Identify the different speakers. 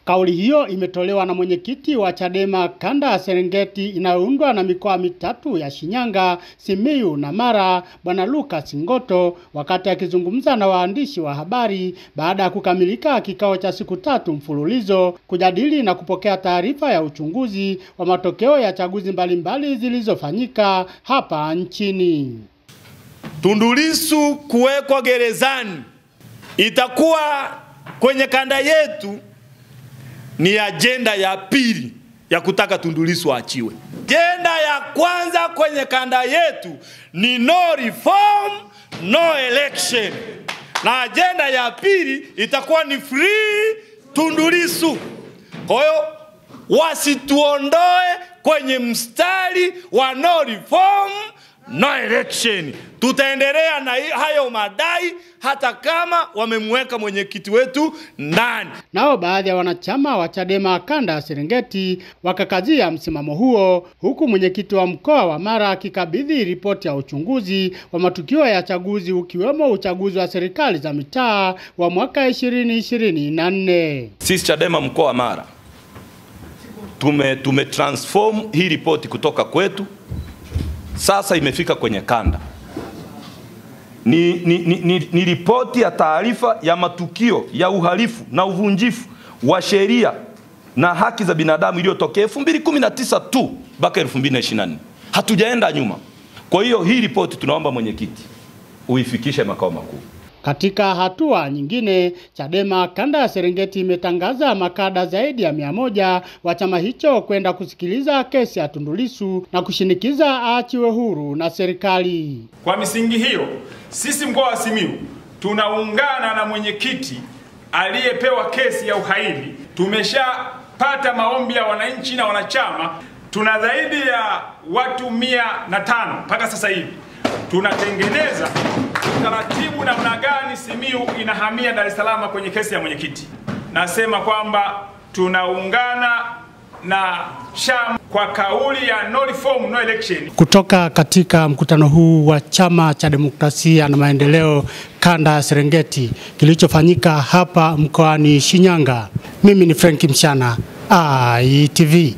Speaker 1: Kauli hiyo imetolewa na mwenyekiti wa Chadema kanda ya Serengeti inayoundwa na mikoa mitatu ya Shinyanga, Simiyu na Mara, Bwana Lucas Ngoto, wakati akizungumza na waandishi wa habari baada ya kukamilika kikao cha siku 3 mfululizo kujadili na kupokea taarifa ya uchunguzi wa matokeo ya chaguzi mbalimbali zilizofanyika hapa nchini.
Speaker 2: Tundu Lissu kuwekwa gerezani itakuwa kwenye kanda yetu ni agenda ya pili ya kutaka Tundu Lissu aachiwe. Agenda ya kwanza kwenye kanda yetu ni no reform, no election. Na agenda ya pili itakuwa ni free Tundu Lissu. Kwa hiyo wasituondoe kwenye mstari wa no reform, no election. Tutaendelea na hayo madai hata kama wamemweka mwenyekiti wetu ndani.
Speaker 1: Nao baadhi ya wanachama wa Chadema kanda ya Serengeti wakakazia msimamo huo, huku mwenyekiti wa mkoa wa Mara akikabidhi ripoti ya uchunguzi wa matukio ya chaguzi ukiwemo uchaguzi wa serikali za mitaa wa mwaka 2024.
Speaker 2: Sisi Chadema mkoa wa Mara tume transform hii ripoti kutoka kwetu, sasa imefika kwenye kanda. Ni ripoti ya taarifa ya matukio ya uhalifu na uvunjifu wa sheria na haki za binadamu iliyotokea 2019 tu mpaka 2024. Hatujaenda nyuma. Kwa hiyo hii ripoti tunaomba mwenyekiti uifikishe makao makuu.
Speaker 1: Katika hatua nyingine, Chadema kanda ya Serengeti imetangaza makada zaidi ya 100 wa chama hicho kwenda kusikiliza kesi ya Tundu Lissu na kushinikiza aachiwe huru na serikali.
Speaker 3: Kwa misingi hiyo, sisi mkoa wa Simiyu tunaungana na mwenyekiti aliyepewa kesi ya uhaini. Tumeshapata maombi ya wananchi na wanachama. Tuna zaidi ya watu 105 mpaka sasa hivi. Tunatengeneza taratibu namna gani Simiyu inahamia Dar es Salaam kwenye kesi ya mwenyekiti. Nasema kwamba tunaungana na chama kwa kauli ya no reform, no election.
Speaker 1: Kutoka katika mkutano huu wa Chama cha Demokrasia na Maendeleo kanda ya Serengeti kilichofanyika hapa mkoani Shinyanga, mimi ni Frank Mshana, ITV.